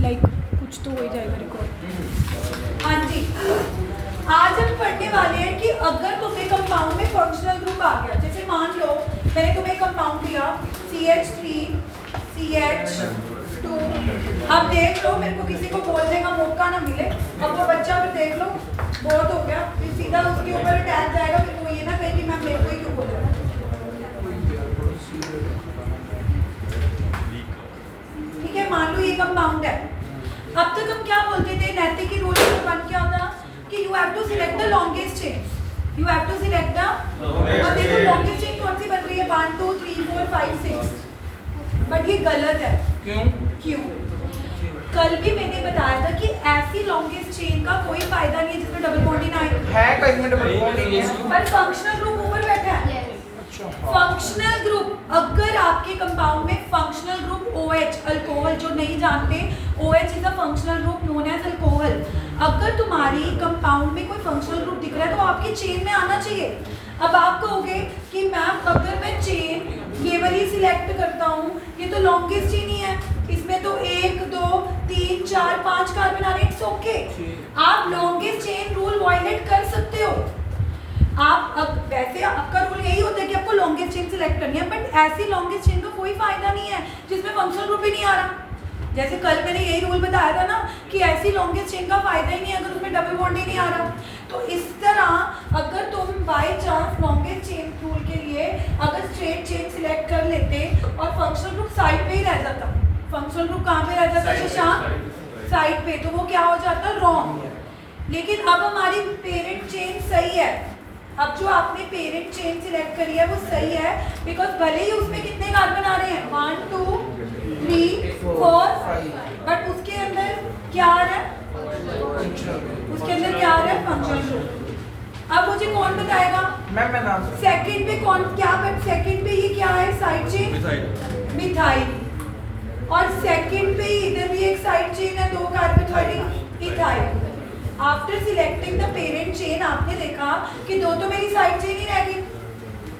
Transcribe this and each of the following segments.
Like कुछ तो हो ही जाएगा रिकॉर्ड। हाँ जी, आज हम पढ़ने वाले हैं कि अगर तुम्हें कंपाउंड में फंक्शनल ग्रुप आ गया, जैसे मान लो मैंने तुम्हें कंपाउंड दिया CH3 CH2, अब देख लो, मेरे को किसी को बोलने का मौका ना मिले, अब वो बच्चा फिर देख लो बहुत हो गया, फिर सीधा उसके ऊपर अटैक जाएगा, फिर वो ये ना कहे कि मैं मेरे को ही क्यों बोल रहा हूँ। ठीक है, मान लो ये कंपाउंड है। अब तक हम क्या बोलते थे, नैतिक की रूल नंबर 1 क्या होता कि you have to select the longest chain, you have to select the, और देखो लॉन्गेस्ट चेन कौन सी बन रही है, 1 2 3 4 5 6, बट ये गलत है। क्यों? कल भी मैंने बताया था कि ऐसी लॉन्गेस्ट चेन का कोई फायदा नहीं है जिसमें डबल बॉन्ड ही ना आए, कहीं में डबल बॉन्ड नहीं है, पर फंक्शनल ग्रुप ऊपर बैठा है। फंक्शनल ग्रुप, अगर आपके कंपाउंड में फंक्शनल ग्रुप OH, अल्कोहल, जो नहीं जानते OH is a functional group known as alcohol, अगर तुम्हारी कंपाउंड में कोई फंक्शनल ग्रुप दिख रहा है तो आपकी चेन में आना चाहिए। अब आप कहोगे कि मैम अगर मैं चेन ये वाली सिलेक्ट करता हूँ, ये तो लॉन्गेस्ट चेन ही है, इसमें तो 1 2 3 4 5 कार्बन आ रहे हैं, इट्स ओके, आप लॉन्गेस्ट चेन रूल वायलेट कर सकते हो। आप अब वैसे आपका रूल यही होता है कि आपको लॉन्गेस्ट चेन सिलेक्ट करनी है, बट ऐसी लॉन्गेस्ट चेन का कोई फायदा नहीं है जिसमें फंक्शनल ग्रुप ही नहीं आ रहा। जैसे कल मैंने यही रूल बताया था ना कि ऐसी लॉन्गेस्ट चेन का फायदा ही नहीं है अगर उसमें डबल बॉन्ड ही नहीं आ रहा। तो इस तरह अगर तुम by chance longest chain rule के लिए अगर स्ट्रेट चेन सिलेक्ट कर लेते और फंक्शनल ग्रुप साइड पे ही रह जाता, फंक्शनल ग्रुप कहाँ पे रह जाता शशांक, साइड पे, तो वो क्या हो जाता, रॉन्ग। लेकिन अब हमारी पेरेंट चेन सही है, अब जो आपने पेरेंट चेन सिलेक्ट करी है वो सही है, बिकॉज भले ही उसमें कितने कार्बन आ रहे हैं 1 2 3 4, बट उसके अंदर क्या आ रहा है, उसके अंदर क्या आ रहा है, फंक्शनल ग्रुप। अब मुझे कौन बताएगा, मैं नाम सेकंड पे कौन क्या, बट सेकंड पे ये क्या है, साइड चेन मिथाइल, और सेकंड पे इधर भी एक साइड चेन है 2 कार्बन वाली ethyl. After selecting the parent chain आपने देखा कि 2 तो मेरी साइड चेन ही रह गई,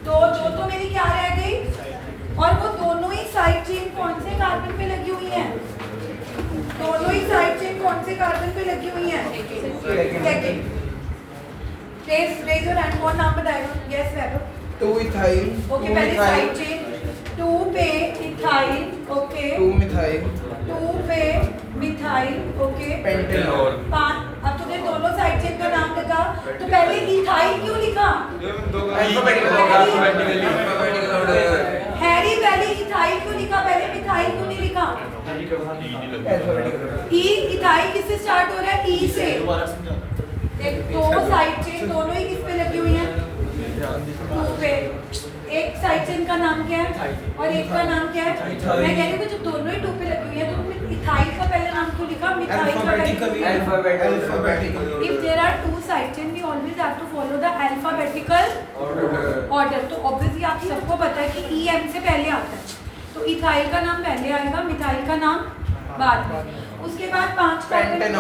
दो तो मेरी क्या रह गई, और वो दोनों ही साइड चेन कौन से कार्बन पे लगी हुई है, दोनों ही साइड चेन कौन से कार्बन पे लगी हुई है, सेकंड। रेज योर हैंड, कौन नाम बताएगा, यस वैभव। 2 इथाइल, ओके, पहले साइड चेन 2 पे इथाइल, ओके 2 मिथाइल, 2 पे मिथाइल, ओके पेंटेनॉल। 5। अब तुमने दोनों साइड चेन का नाम लिखा, तो पहले इथाइल क्यों लिखा, हैरी पहले इथाइल क्यों लिखा, पहले मिथाइल क्यों नहीं लिखा, इथाइल किससे स्टार्ट हो रहा है, ई से। दो साइड चेन दोनों ही किस पे लगी हुई है, 2 पे। एक साइड चेन का नाम क्या है और एक का नाम क्या है, मैं कह रही हूँ कि जब दोनों ही 2 पे लगी हुई है तो तुमने इथाइल का पहले नाम क्यों लिखा, मिथाइल का पहले। Alphabetically. If there are 2 side chain, we always have to follow the alphabetical order. तो obviously आप सबको पता है कि EM से पहले आता है, तो इथाइल का नाम पहले आएगा, मिथाइल का नाम बाद में। उसके बाद 5 कार्बन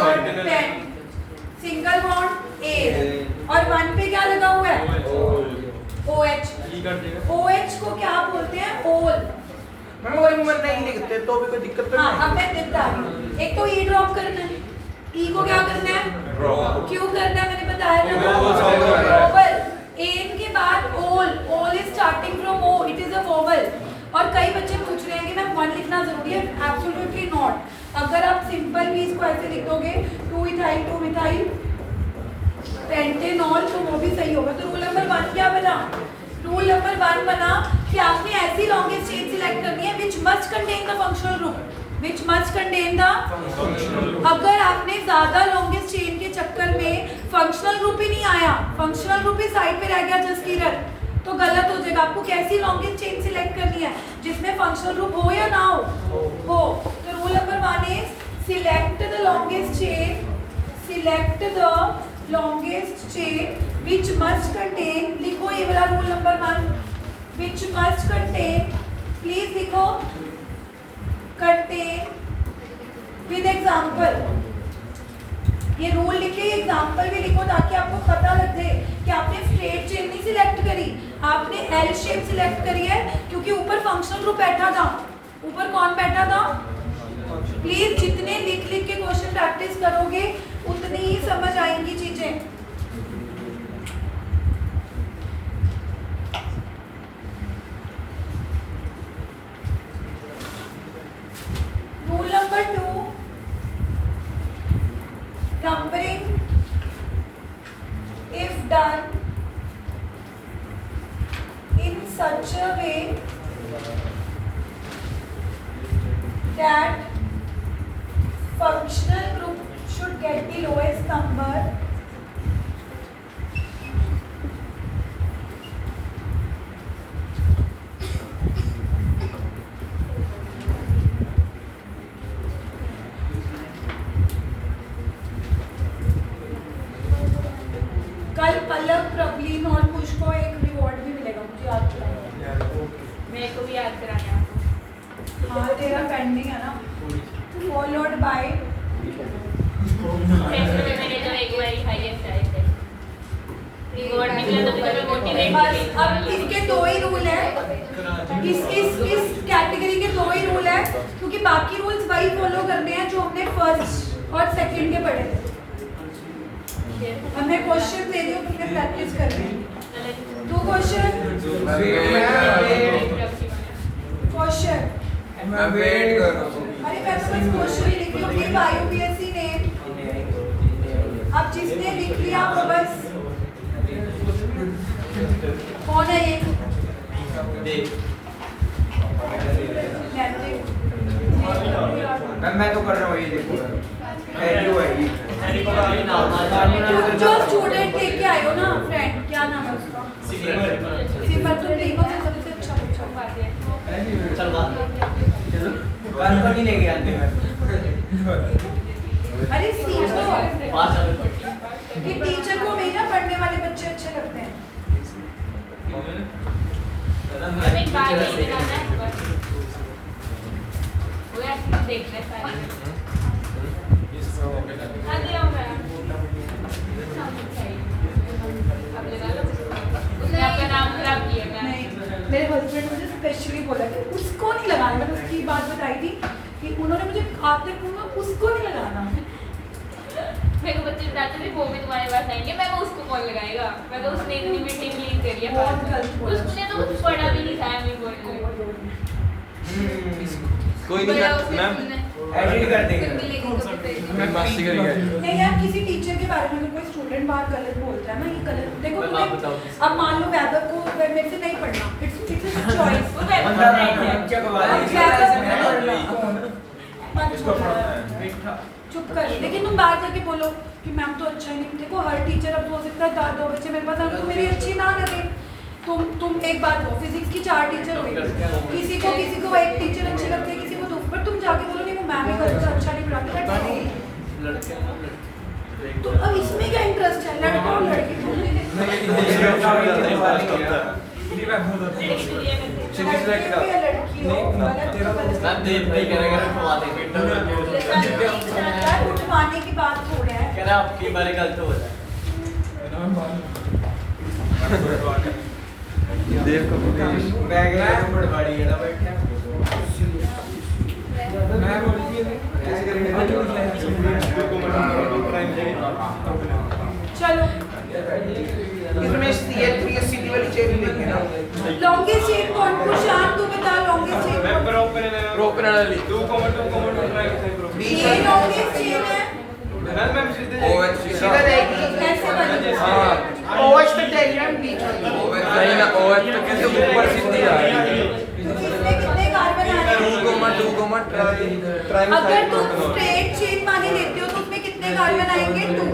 सिंगल बॉन्ड A, और 1 पे क्या लगा हुआ है, OH। OH को क्या बोलते हैं, ओल। मैं वो नंबर नहीं लिखते तो भी कोई दिक्कत तो हाँ, नहीं। अब मैं बता रही हूँ, एक तो E ड्रॉप करना है, E को क्या करना है, क्यों करना है, मैंने बताया था, वोवल। एन के बाद ओल, ओल is starting from O, it is a vowel. और कई बच्चे पूछ रहे हैं कि मैम 1 लिखना जरूरी है, एब्सोल्युटली नॉट। अगर आप सिंपल भी इसको ऐसे लिख दोगे 2 इथाइल 2 मिथाइल पेंटेनॉल, तो वो भी सही होगा। तो रूल नंबर 1 क्या बना, रूल नंबर 1 बना कि आपने ऐसी लॉन्गेस्ट चेन सिलेक्ट करनी है which must contain the functional group, which must contain the. अगर आपने ज्यादा लॉन्गेस्ट चेन के चक्कर में फंक्शनल ग्रुप ही नहीं आया, फंक्शनल ग्रुप ही साइड पे रह गया जसकीरत, तो गलत हो जाएगा। आपको कैसी लॉन्गेस्ट चेन सिलेक्ट करनी है जिसमें फंक्शनल ग्रुप हो या ना हो। तो rule number 1 is select the longest chain, select the longest chain which must contain, लिखो ये वाला rule number 1, which must contain, please लिखो, contain with example। ये रूल लिखे, एग्जाम्पल भी लिखो ताकि आपको पता लग जाए कि आपने स्ट्रेट चेन नहीं सिलेक्ट करी, आपने एल शेप सिलेक्ट करी है, क्योंकि ऊपर फंक्शनल ग्रुप बैठा था। ऊपर कौन बैठा था, प्लीज जितने लिख प्रैक्टिस करोगे उतनी ही समझ आएंगी चीजें। Rule number 2, numbering if done in such a way that functional group should get the lowest number कल पल्लव, प्रबलीन और कुश को एक रिवॉर्ड भी मिलेगा, मुझे याद कराना। मेरे को भी याद कराना। हाँ तेरा पेंडिंग है ना। फॉलोड बाय टेस्ट में मैंने जो एक बार हाईएस्ट आए थे रिवॉर्ड निकला तो मैं मोटिवेट बस। अब इसके दो ही रूल है, इस कैटेगरी के दो ही रूल है, क्योंकि बाकी रूल्स वही फॉलो करने हैं जो हमने फर्स्ट और सेकंड के पढ़े थे। अब मैं क्वेश्चन दे रही हूँ, तुमने प्रैक्टिस करनी है। 2 क्वेश्चन। मैं वेट कर रहा हूँ। अरे मैं तो बस क्वेश्चन लिख रही हूँ कि IUPAC ने, अब जिसने लिख लिया वो बस। कौन है ये? मैं तो कर रहा हूँ, ये देखो एडियो है ये। जो स्टूडेंट लेके आए हो ना फ्रेंड, क्या नाम है उसका? सिमर। तुम तीनों से सबसे अच्छा पूछा। चलो कल को नहीं लेके आते हैं। अरे सीखो कि टीचर को भी ना पढ़ने वाले बच्चे अच्छे लगते हैं। अब एक बात ये बताना है वो यार देखना है सारे हाँ दे रहा हूँ मैं अब लगा लो उसने आपका नाम खराब किया क्या नहीं, मेरे हस्बैंड मुझे स्पेशली बोला कि उसको नहीं लगाना। मैंने उसकी बात बताई थी कि उन्होंने मुझे आते पूछा उसको नहीं लगाना। मेरे को बच्चे बताते थे वो भी तुम्हारे पास आएंगे, मैं वो उसको कौन लगाएगा, मैं तो उसने इतनी मीटिंग लीड करी है बहुत गलत बोला। उसने तो कुछ पढ़ा भी नहीं था मैं बोल कोई नहीं मैम एडिट कर देंगे। मैं मास्टरी करेंगे। नहीं यार, किसी टीचर के बारे में अगर कोई स्टूडेंट बात गलत बोलता है ना, ये गलत। देखो मैं बात बताऊं। तुम्हें अब मान लो वैभव को मेरे से नहीं पढ़ना, इट्स अ चॉइस। वो मैं बंदा बच्चे को चुप कर। लेकिन तुम बाहर जाके बोलो कि मैम तो अच्छा ही नहीं। देखो हर टीचर, अब हो सकता है 2 बच्चे मेरे पास उनको मेरी अच्छी ना लगे। तुम एक बात हो, फिजिक्स की 4 टीचर हुए, किसी को एक टीचर अच्छी लगती है, किसी को 2, पर तुम जाके बोलो नहीं वो मैम ही करता अच्छा नहीं पढ़ाती। तो अब इसमें क्या इंटरेस्ट है, लड़का और लड़की उठवाने की बात हो रहा है। कह रहा आपकी बारे गलत हो रहा है। देव को बैग है पड़वाड़ी है ना बैठा। मैं बोलती है ऐसे करेंगे। चलो इसमें ये सिटी वाली चेन लेके ना। लॉन्गेस्ट चेन कौन? कुशान तू बता लॉन्गेस्ट चेन कौन? प्रोपर वाली ये लॉन्गेस्ट चेन है। ओएच सीधा जाएगी। कैसे बनी? हां ओएच तक डायग्राम बीच में। नहीं ना ओएच तो कैसे ऊपर सीधी आ रही है। इसमें कितने कार्बन आ रहे हैं? 2 अगर तुम स्ट्रेट चेन माने लेते हो तो उसमें कितने कार्बन आएंगे? 2।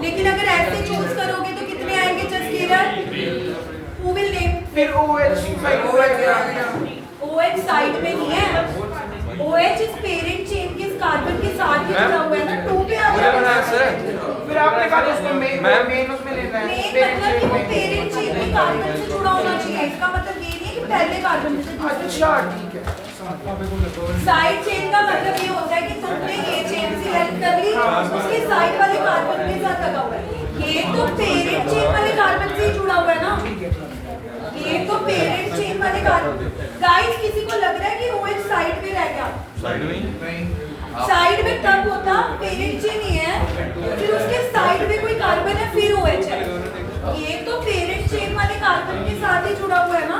लेकिन अगर ऐसे चूज करोगे तो कितने आएंगे? Just Kiran who will name? फिर ओएच OH साइड में नहीं है। OH इस पेरेंट चेन के इस कार्बन के साथ ही जुड़ा हुआ है ना, 2 पे आ जाएगा। फिर आपने कहा उसमें मेन उसमें लेना है। मेन मतलब कि वो पेरेंट चेन के कार्बन से जुड़ा होना चाहिए। इसका मतलब ये नहीं है कि पहले कार्बन से जुड़ा। अच्छा ठीक है। साइड चेन का मतलब ये होता है कि तुमने ये चेन सिलेक्ट कर ली, उसके साइड वाले कार्बन के साथ लगा हुआ है। ये तो पेरेंट चेन वाले कार्बन से ही जुड़ा हुआ है ना। ये तो पेरेंट चेन वाले कार्बन। गाइस किसी को लग रहा है कि OH साइड पे रह गया? साइड में साइड में तब होता पेरेंट चेन ही है, फिर उसके साइड में कोई कार्बन है फिर OH है। ये तो पेरेंट चेन वाले कार्बन के साथ ही जुड़ा हुआ है ना।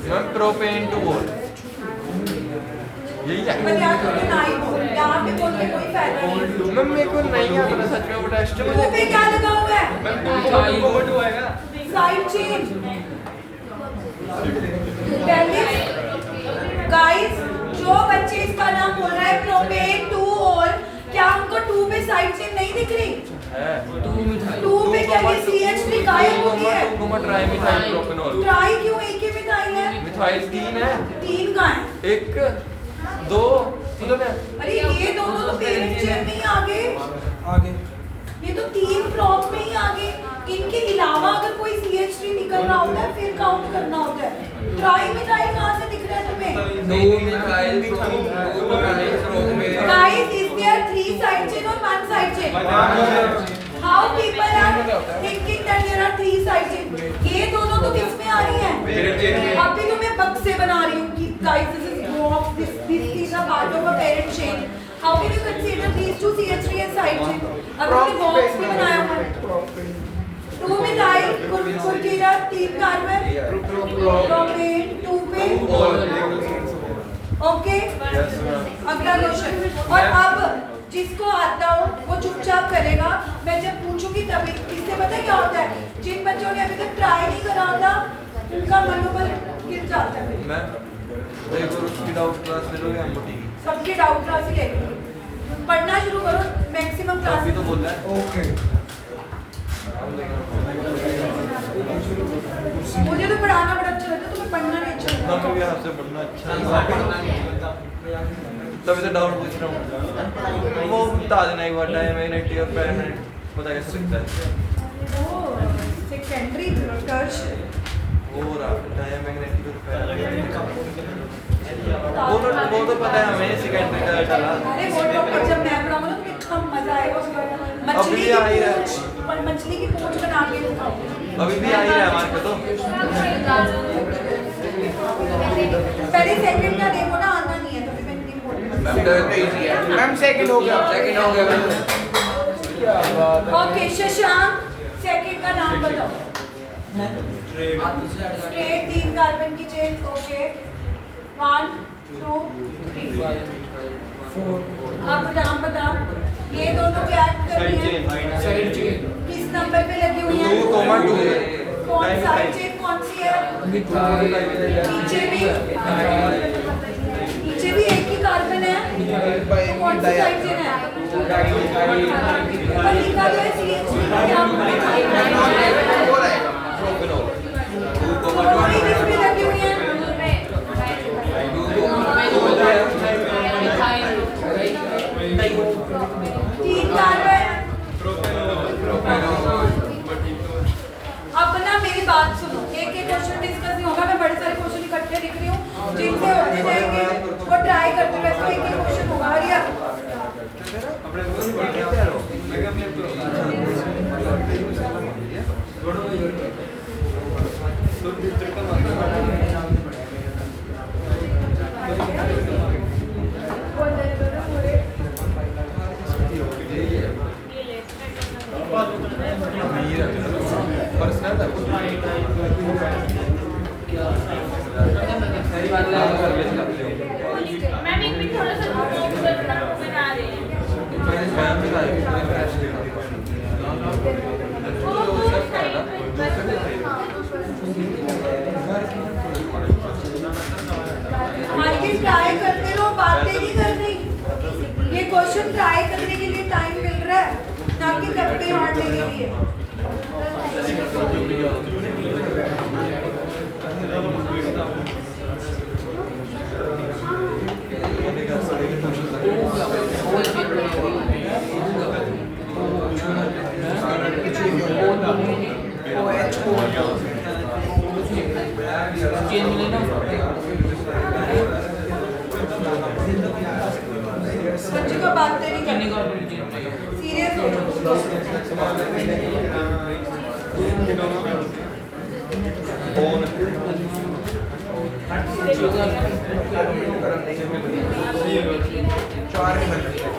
मैम प्रोपेन टू बोल यही है। पर यहाँ तो नहीं बोल, यहाँ पे बोल के कोई फायदा नहीं। मैम मेरे को नहीं आता सच में वो टेस्ट टू पे क्या लगा हुआ है? मैम वो टू आएगा। Side chain. पहले गाइस जो बच्चे इसका नाम बोल रहा है प्रोपेन 2 और क्या उनको 2 पे साइड चेन नहीं दिख रही? है 2 पे क्या ये CH3 गायब हो गया है? 2 ट्राई मिथाइल प्रोपेनॉल। ट्राई क्यों एक ही मिथाइल है? मिथाइल 3 है। 3 कहाँ है? 1 2 मतलब अरे ये दोनों तो पेरेंट चेन में ही आगे। ये तो 3 प्रॉप में ही आगे। इनके अलावा अगर कोई CH3 निकल रहा होता है फिर काउंट करना होता है। ट्राई मिथाइल कहाँ से दिख रहा है तुम्हें? 2 methyl propane. Guys, is there 3 side chain or 1 side chain? How people are thinking that there are 3 side chain? ये दोनों तो किस में आ रही हैं? अभी तो मैं बक्से बना रही हूँ कि guys this is box, this is a part of a parent chain. How can you consider these two CH3 as side chain? अब हमने box भी बनाया हुआ है। 2 मिथाइल कुर्कीरा 3 कार्बन प्रोपेन 2 पे ओके। अगला क्वेश्चन। और अब जिसको आता हो वो चुपचाप करेगा, मैं जब पूछूंगी तभी। इससे पता है क्या होता है? जिन बच्चों ने अभी तक ट्राई नहीं करा होता उनका मनोबल गिर जाता है। मैं एक और उसकी डाउट क्लास ले लोगे हम ठीक है। सबके डाउट क्लास ही लेंगे। पढ़ना शुरू करो, मैक्सिमम क्लास। अभी तो बोल रहा है ओके। मुझे तो पढ़ाना बड़ा अच्छा लगता है, तुम्हें पढ़ना नहीं अच्छा लगता। हमें भी आपसे पढ़ना अच्छा तभी तो डाउट पूछ रहा हूँ। वो बता देना एक बार डायमैग्नेटिक और पैरामैग्नेटिक पता कैसे लगता है? सेकेंडरी टर्च वो रहा डायमैग्नेटिक और पैरामैग्नेटिक वो तो पता है हमें सेकेंडरी का डाला। अरे वो टॉपिक जब मैं पढ़ाऊंगा ना तो कितना मजा आएगा उसका। मछली की आ ही रहा है। पूंछ, पर मछली की पूंछ बना के दिखाओ। अभी भी आ ही रहा है हमारे को तो। पहले सेकंड का देखो ना, आना नहीं है तो फिर मैं नहीं बोलूंगी। मैम सेकंड हो गया। ओके शशांक, सेकंड का नाम बताओ। स्ट्रेट 3 कार्बन की चेन। ओके 1 2 3 अब नाम बताओ। ये दोनों क्या कर रही हैं? Side chain. किस नंबर पे लगी हुई हैं? 2,2 कौन साइड चेन कौन सी है? नीचे भी एक ही कार्बन है। तो कौन सी साइड चेन है? पर लिखा तो है CH3 का क्या दोनों ही किस पे लगी हुई हैं? 3 कार्बन। अब ना मेरी बात सुनो, एक एक क्वेश्चन डिस्कस नहीं होगा। मैं बड़े सारे क्वेश्चन इकट्ठे लिख रही हूँ जिनसे होते जाएंगे वो ट्राई करते हुए। तो एक एक क्वेश्चन होगा। हरिया पर्सनल मैम एक मिनट थोड़ा सा बना रहे हैं। हमारी ट्राई करते रहो, बातें नहीं कर रही। ये क्वेश्चन ट्राई करने के लिए टाइम मिल रहा है, ना कि गप्पे मारने के लिए। बच्चे को बातें नहीं करनी, सीरियस हो फोन चार ही बन रही है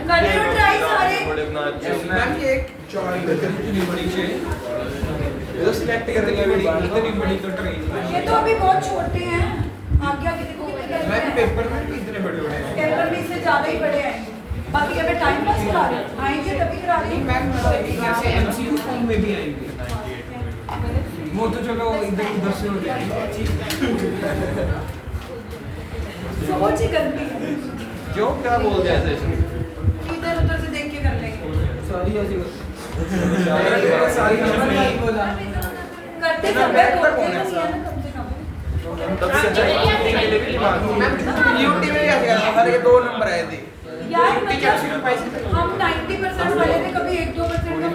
कर रहे हो ट्राई सारे बड़े बना अच्छे मैम ये एक चार ही बन रही है बड़ी से ये तो सिलेक्ट कर रही है बड़ी इतनी बड़ी तो ट्रेन ये तो अभी बहुत छोटे हैं आगे आगे देखो कितने कर मैम रहे हैं पेपर में भी इतने बड़े बड़े हैं पेपर में इससे ज्यादा ही बड़े आएंगे बाकी अगर टाइम पास करा रहे हैं, आएंगे तभी करा रहे हैं। मैम कैसे एमसीक्यू फॉर्म में भी आएंगे वो तो चलो इधर उधर से हो जाएगी सोच ही करनी है क्यों क्या बोल दिया ऐसे इधर उधर से देख के कर लेंगे सारी ऐसी सारी करते सब है करते नहीं है ना कम से कम तब से अच्छा के लिए भी दिमाग मैम यूटी में क्या किया हर के 2 नंबर आए थे यार मतलब हम 90% वाले थे कभी 1-2% का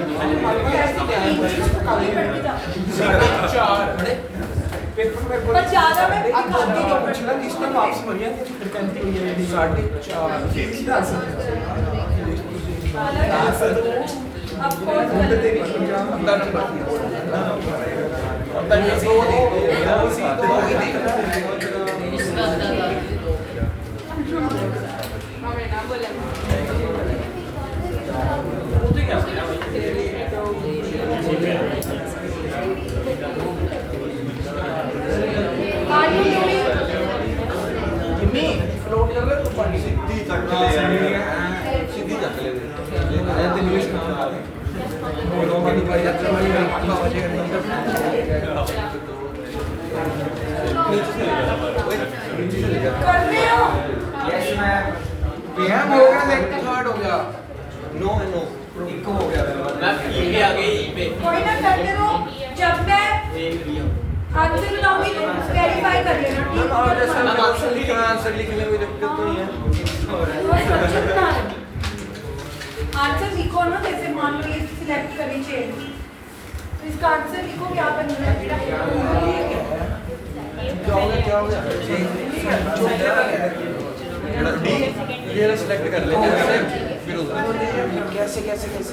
ऐसे तीन चीज तो कभी बढ़ती जा चार पेपर में पर ज्यादा में भी खाती नहीं पिछला लिस्ट में वापस हो गया फिर कंटी हुई है 4.5 अब कौन फ्लोट कर ले तो पानी सीधी चक ले सीधी चक ले ये इंग्लिश में बोलो वाली बात यात्रा वाली आत्मा बजेगा नहीं कर रहे हो यस मैम मैम हो गया देख थर्ड हो गया नो है नो इको हो गया मैम ये भी आ गई ई पे कोई ना करते रहो जब मैं आंसर बताऊंगी तो वेरीफाई कर लेना ठीक और है जैसे आंसर लिखना आंसर लिखने में कोई दिक्कत तो नहीं है आंसर लिखो ना जैसे मान लो ये सिलेक्ट करनी चाहिए तो इसका आंसर लिखो क्या बन रहा है क्या हो गया डी ये सिलेक्ट कर लेते हैं फिर उधर कैसे कैसे कैसे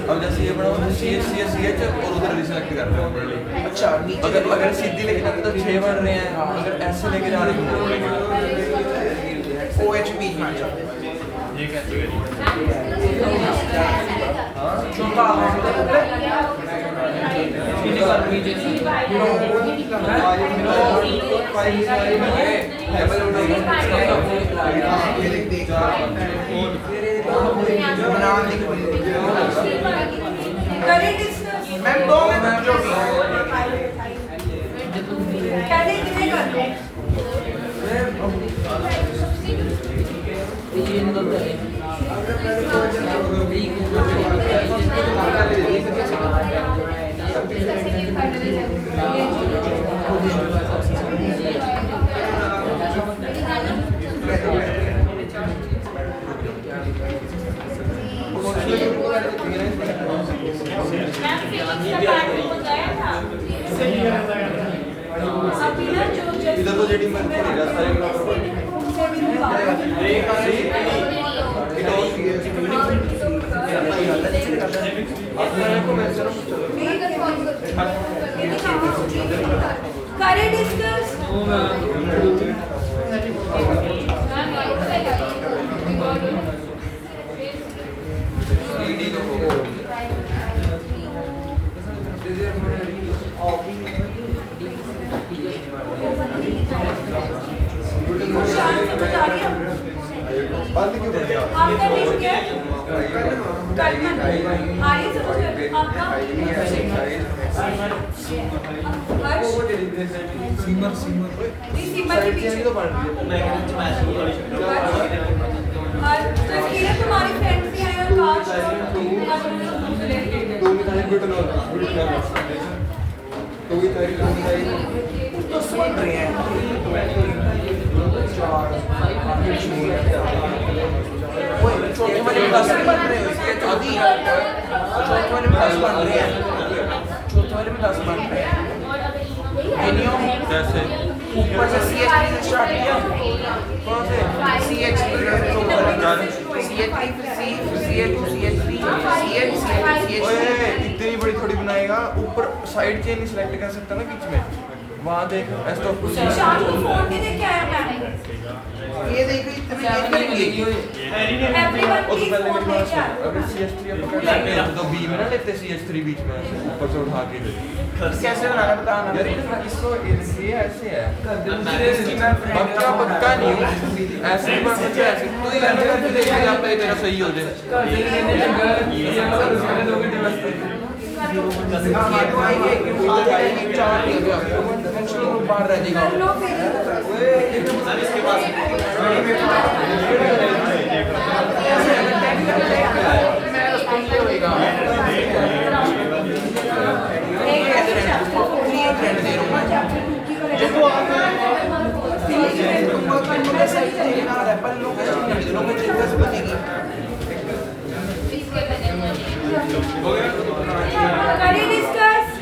अब जैसे ये बनाओ सी एच और उधर रिसेलेक्ट कर रहे हो अच्छा नीचे अगर सीधी लेके जाते तो 6 बन रहे हैं अगर ऐसे लेके जा रहे हैं OH बीच में ये कैसे करेंगे छोटा करें डिस्कस मैम 2 मिनट जो भी कहने कितने कर लो अभी ना जो इधर तो जेडी में पूरी सारे उनसे भी निकालो करें डिस्कस बंद क्यों कर दिया आपका लिंक क्या है कलमन आर्य समझ गए आपका हर्ष सीमर इस सीमा के पीछे तो बन रही है तो इसलिए तुम्हारी फ्रेंड्स भी हैं और काश तो भी तारीख बिट लो तो भी तारीख तो सुन रहे हैं छोटे वाले प्लस बन रहे हो इसके तो अभी छोटे वाले प्लस बन रहे हैं छोटे वाले प्लस बन रहे हैं कैसे ऊपर से CH से स्टार्ट किया कौन से CH फिर ओए इतनी बड़ी थोड़ी बनाएगा ऊपर साइड चेन नहीं सिलेक्ट कर सकता ना बीच में वहाँ देख स्टॉप शाम को फोन नहीं देके आया मैं ये देखो इतने ये करेंगे एवरीवन प्लीज फोन लेके आए अगर CS3 अपन तो B में ना लेते CS3 बीच में ऐसे ऊपर से उठा के कैसे बनाना बताना यार इसको ये ऐसे है पक्का पक्का नहीं हूँ ऐसे ही बन सकते ऐसे तो ये ऐसे करके देखिए आप तेरा सही हो जाए बाहर रह जाएगा कर लो फिर करिए डिस्कस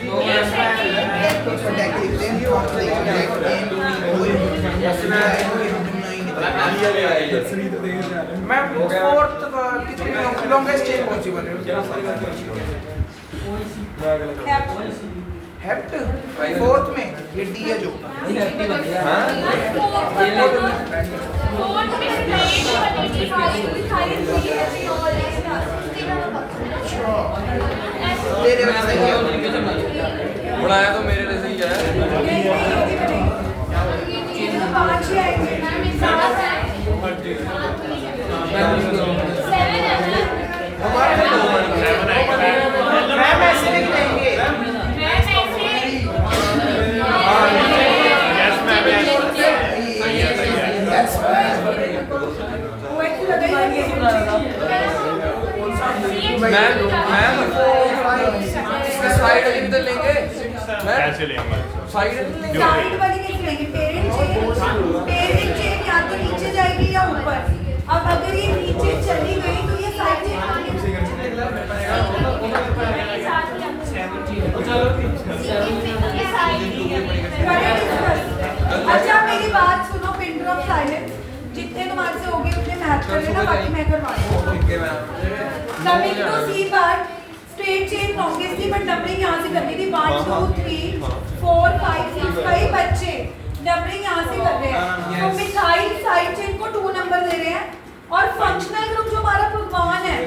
मैं फोर्थ कितनी लॉन्गेस्ट चेन पॉसिबल है हेप्ट फोर्थ में ये डी है जो तेरे में सही है बनाया तो मेरे लिए सही है मैम ऐसे लिख देंगे साइड वाली भी तो लेंगे कैसे लेंगे साइड साइड वाली नहीं लेंगे पेरेंट चेन या तो नीचे जाएगी या ऊपर अब अगर ये नीचे चली गई तो ये साइड चेन अच्छा मेरी बात सुनो पिन ड्रॉप साइलेंस जितने तुम्हारे से हो गए उतने मैच कर लेना बाकी मैं करवा दूंगी coming to C part straight chain longest थी बट नंबरिंग यहाँ से करनी थी 1 2 3 4 5 6 कई बच्चे नंबरिंग यहाँ से कर रहे हैं तो मिथाइल साइड चेन को 2 नंबर दे रहे हैं और फंक्शनल ग्रुप जो हमारा भगवान है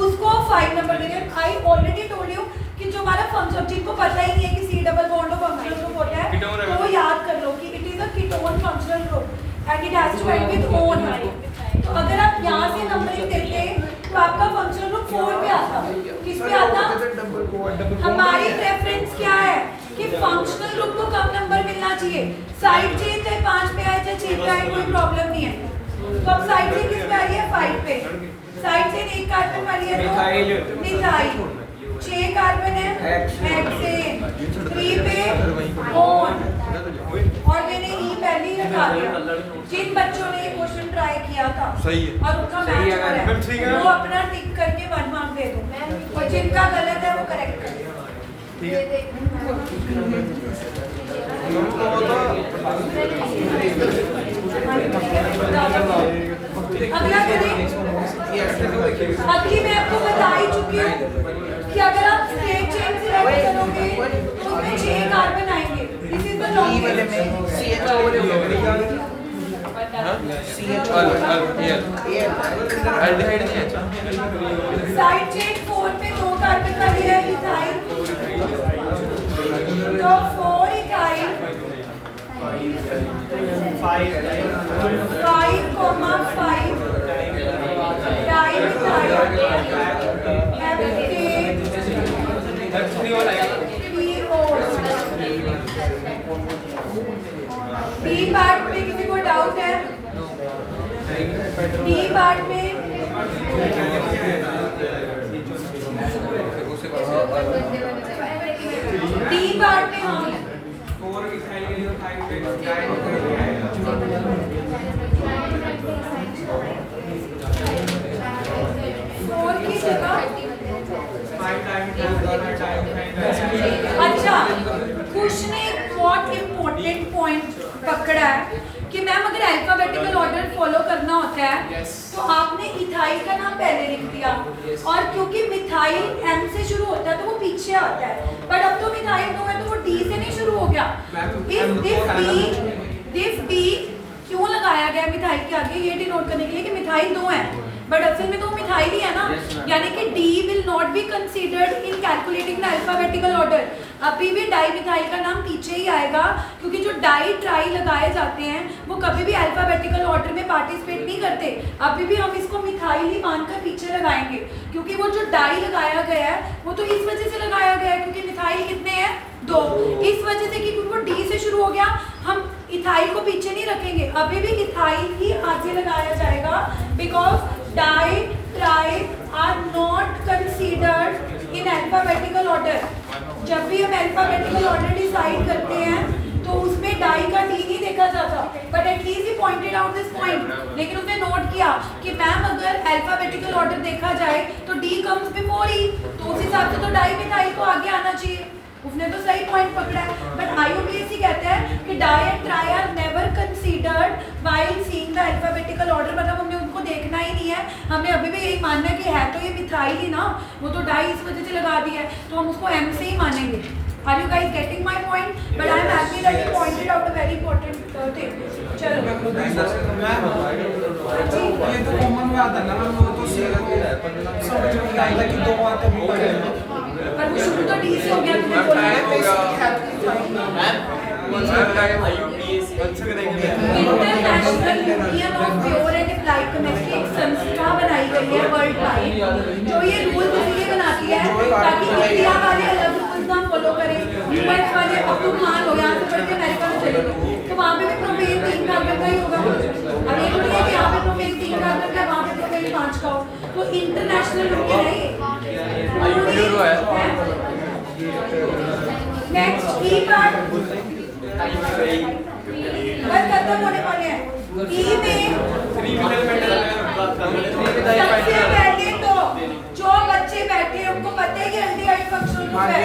उसको 5 नंबर दे रहे हैं आई ऑलरेडी टोल्ड यू कि जो हमारा फंक्शन जिनको पता ही नहीं है कि C double bond of functional group होता है तो वो याद कर लो कि it is a ketone functional group and it has to end with one तो अगर आप यहाँ से नंबरिंग देते तो आपका फंक्शनल ग्रुप 4 पे आता किस पे आता हमारी प्रेफरेंस क्या है कि फंक्शनल ग्रुप को कम नंबर मिलना चाहिए साइड चेन चाहे 5 पे आए चाहे 6 पे आए कोई प्रॉब्लम नहीं है तो अब साइड चेन किस पे आ रही है 5 पे साइड चेन एक कार्बन वाली है तो मिथाइल 6 कार्बन है हेक्सेन 3 पे ओन और मैंने ई पहले ही रखा दिया जिन बच्चों ने ये क्वेश्चन ट्राई किया था सही है और उनका मैच हो रहा है वो अपना टिक करके 1 मार्क दे दो और जिनका गलत है वो करेक्ट कर दो अगला करें अगली मैं आपको बता ही चुकी हूँ कि अगर आप स्ट्रेट चेन सिलेक्ट करोगे तो उसमें 6 कार्बन आएंगे this is the longest aldehyde नहीं है साइड चेन 4 पे 2 कार्बन वाली है इथाइल तो 4 इथाइल 5 डाइमिथाइल डी पार्ट में किसी को डाउट है डी पार्ट में डी पार्ट में हाँ की जगह अच्छा खुश ने बहुत इम्पोर्टेंट पॉइंट पकड़ा है कि मैम अगर अल्फाबेटिकल ऑर्डर फॉलो करना होता है तो आपने इथाइल का नाम पहले लिख दिया और क्योंकि मिथाइल एम से शुरू होता है तो वो पी पीछे आता है, बट अब तो मिथाइल 2 है तो वो डी से नहीं शुरू हो गया। इफ डी क्यों लगाया गया मिथाइल के आगे, ये डिनोट करने के लिए कि मिथाइल 2 है, बट असल में तो मिथाइल ही है ना, यानी कि D will not be considered in calculating the alphabetical order. अभी भी डाई मिथाइल का नाम पीछे ही आएगा, क्योंकि जो डाई ट्राई लगाए जाते हैं वो कभी भी अल्फाबेटिकल ऑर्डर में पार्टिसिपेट नहीं करते। अभी भी हम इसको मिथाइल ही मानकर पीछे लगाएंगे, क्योंकि वो जो डाई लगाया गया है वो तो इस वजह से लगाया गया है क्योंकि मिथाइल कितने हैं 2, इस वजह से कि वो डी से शुरू हो गया, हम इथाइल को पीछे नहीं रखेंगे, अभी भी इथाइल ही आगे लगाया जाएगा, because di tri are not considered in alphabetical order. जब भी हम अल्फाबेटिकल ऑर्डर डिसाइड करते हैं तो उसमें डाई का डी नहीं देखा जाता, but at least he pointed out this point. लेकिन उसने नोट किया कि मैम अगर अल्फाबेटिकल ऑर्डर देखा जाए तो डी कम्स बिफोर ई, तो उस हिसाब से तो डाई मिथाइल को आगे आना चाहिए। उसने तो सही पॉइंट पकड़ा है, बट IUPAC कहते हैं कि di and tri are never considered while seeing the alphabetical order, मतलब हमने उनको देखना ही नहीं है, हमें अभी भी यही मानना है कि है तो ये मिथाइल ही ना, वो तो डाई इस वजह से लगा दिया है तो हम उसको M से ही मानेंगे। Are you guys getting my point? But I am happy that you pointed out a very important thing. चलो ये तो कॉमन में आता है ना, वो तो समझ में आएगा कि 2 आते भी पड़ेगा, पर वो शुरू तो डी से हो गया, तुमने बोला international union of pure and applied chemistry एक संस्था बनाई गई है वर्ल्ड वाइड, जो ये रूल इसलिए बनाती है ताकि इंडिया वाले अलग रूल्स ना फॉलो करें, यूएस वाले अब तुम मान लो यहाँ से पढ़ के अमेरिका में चले गए तो वहाँ पे भी प्रोपेन 3 कार्बन का ही होगा। अब ये थोड़ी है कि यहाँ पे प्रोपेन 3 कार्बन का, वहाँ पे प्रोपेन 5 का हो, तो इंटरनेशनल यूनियन है ये। नेक्स्ट ई पार्ट बस खत्म होने वाले हैं। ई में सबसे पहले तो जो बच्चे बैठे हैं उनको पता है कि अल्डिहाइड फंक्शनल ग्रुप है,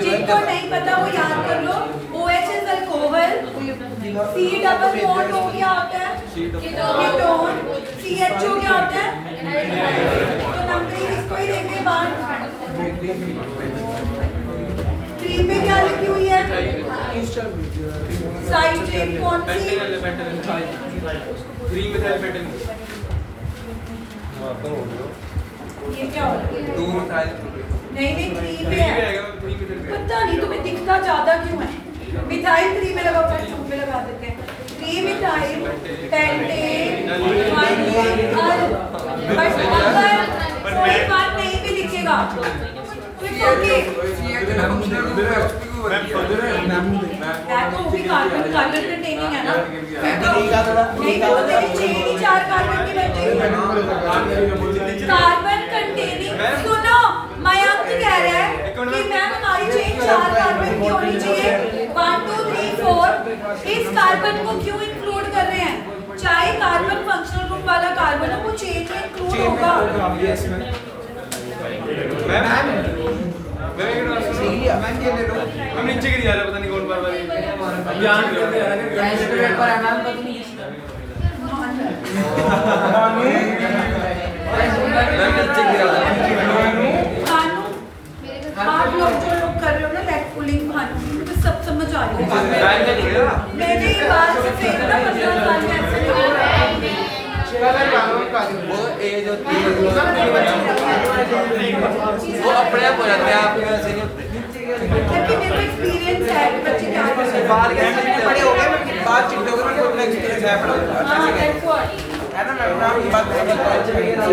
जिनको नहीं पता वो याद कर लो। OH is alcohol, C double bond हो गया होता है कीटोन, CHO क्या होता है, तो नंबरिंग इसको ही देंगे बाद। 3 पे क्या लिखी हुई है, साइड चेन कौन सी, ये क्या हो रहा है, नहीं 3 पे है, पता नहीं तुम्हें दिखता ज्यादा क्यों है। मिथाइल 3 में लगा, 2 में लगा देते हैं। 3 मिथाइल पेंटेन बट अगर कोई बात नहीं भी लिखेगा तो इट्स ओके, तो भी कार्बन कंटेनिंग है ना, नहीं तो तेरी चेन ही 4 कार्बन की बची। कार्बन कंटेनिंग, सुनो मयंक कह रहा है कि मैम हमारी चेन 4 कार्बन की होनी चाहिए, 1 2 3 4 इस कार्बन को क्यों इंक्लूड कर रहे हैं, चाहे कार्बन फंक्शनल ग्रुप वाला कार्बन हो वो चेन में इंक्लूड होगा। मैम ये ले लो, हम नीचे गिर जा रहे, पता नहीं कौन बार आप लोग जो लोग कर रहे हो ना लेग पुलिंग, मुझे सब समझ आ रही है, मैंने ये बात से फिर ना 15 साल में ऐसे नहीं हो रहा है। वो एज होती है वो अपने आप हो जाते हैं, आप वैसे नहीं होते। जबकि मेरे को एक्सपीरियंस है कि बच्चे क्या कर रहे हैं। बाहर कैसे बड़े हो गए, मैं बात चिंता करूँ कि अपना एक्सपीरियंस है पढ़ा हाँ, that's what। है ना, मैं अपना आपकी बात अगला देखो,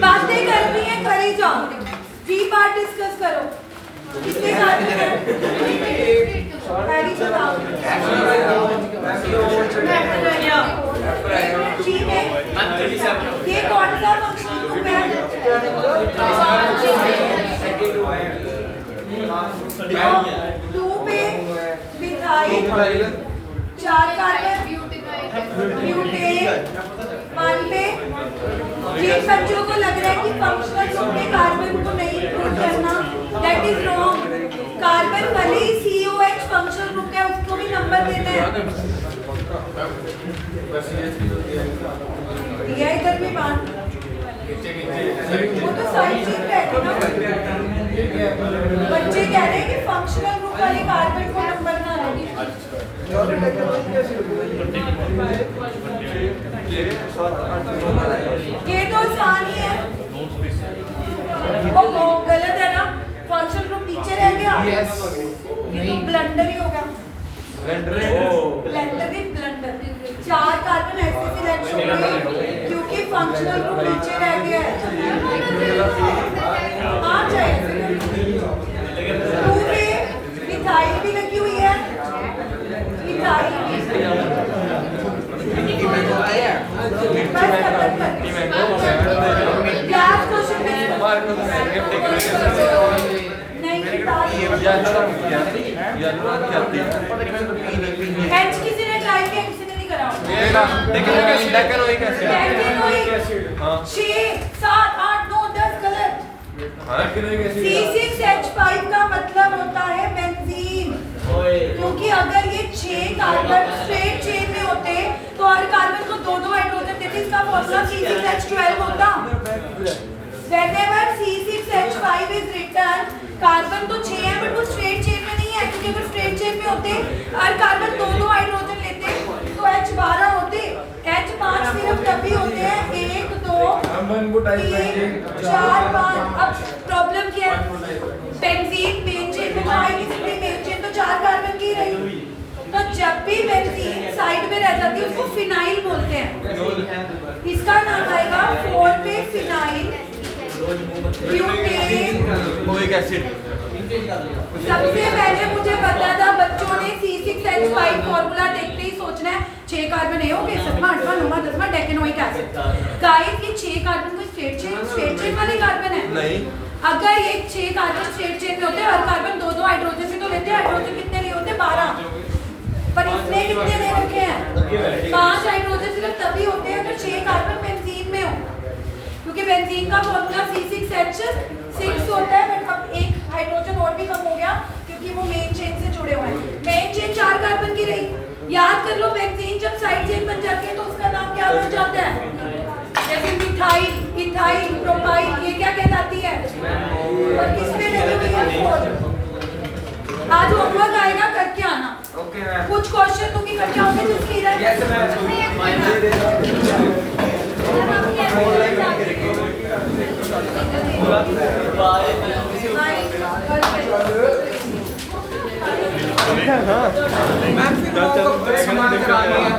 बातें करनी है करी जाओ, वी पार्ट डिस्कस करो, किसके साथ है हैरी बताओ, ठीक है, ये कौन सा फंक्शनल ग्रुप है, 2 पे मिथाइल 4 कार्बन ब्यूटेन 1 पे, जिन बच्चों को लग रहा है कि फंक्शनल ग्रुप में कार्बन को नहीं इंक्लूड करना, दैट इज रॉन्ग। कार्बन भले ही कर देते हैं। दिया इधर भी बांध, वो तो साइड चीज रहती ना। बच्चे कह रहे हैं कि फंक्शनल ग्रुप वाले कार्बन को नंबर ना लगे। ये तो आसान ही है। ओहो गलत है ना, फंक्शनल ग्रुप नीचे रह गया। ये तो ब्लंडर ही होगा। ब्लंडर ही ब्लंडर। 4 कार्बन ऐसे सिलेक्ट हो गए क्योंकि फंक्शनल ग्रुप नीचे रह गया है। आ जाए 2 पे मिथाइल भी लगी हुई है। मिथाइल बस खत्म कर। क्लास क्वेश्चन में नहीं एच किसी ने ट्राई किया, किसी ने नहीं करा। 6 7 8 9 10 गलत। C6H5 का मतलब होता है बेंजीन, क्योंकि अगर ये 6 कार्बन स्ट्रेट चेन में होते तो हर कार्बन को 2-2 हाइड्रोजन देते। इसका फॉर्मूला C6H12 होता। Whenever C6H5 is written, carbon तो 6 है बट वो स्ट्रेट चेन में नहीं है, क्योंकि अगर स्ट्रेट चेन में होते हर कार्बन 2-2 हाइड्रोजन लेते तो H12 होते। H5 सिर्फ तभी होते हैं 1 2 3 4 5। अब प्रॉब्लम क्या है, बेंजीन मेन चेन में तो आ ही नहीं सकती, मेन चेन तो 4 कार्बन की रही। तो जब भी बेंजीन साइड में रह जाती है उसको फिनाइल बोलते हैं। इसका नाम आएगा 4 पे फिनाइल ब्यूटेन। सबसे पहले मुझे पता था बच्चों ने C6H5 फॉर्मूला देखते ही सोचना है 6 कार्बन है, ओके 7वां 8वां 9वां 10वां डेकेनोइक एसिड। गाइस ये 6 कार्बन को स्ट्रेट चेन वाले कार्बन है नहीं। अगर ये 6 कार्बन स्ट्रेट चेन में होते हर कार्बन 2-2 हाइड्रोजन भी तो लेते हैं। हाइड्रोजन कितने लिए होते 12, पर इसने कितने दे रखे हैं 5 हाइड्रोजन सिर्फ तभी होते हैं अगर 6 कार्बन बेंजीन में हो, क्योंकि बेंजीन का फॉर्मूला C6H6 होता है। बट अब एक हाइड्रोजन और भी कम हो गया क्योंकि वो मेन चेन से जुड़े हुए हैं। मेन चेन 4 कार्बन की रही। याद कर लो बेंजीन जब साइड चेन बन जाती है तो उसका नाम क्या बन जाता है, जैसे मिथाइल इथाइल प्रोपाइल, ये क्या कहलाती है और किसमें लगी हुई है 4। आज होमवर्क आएगा करके आना। कुछ क्वेश्चन दूंगी करके आओगे जिसकी मैम फिर वो कब तक सामान करानी है?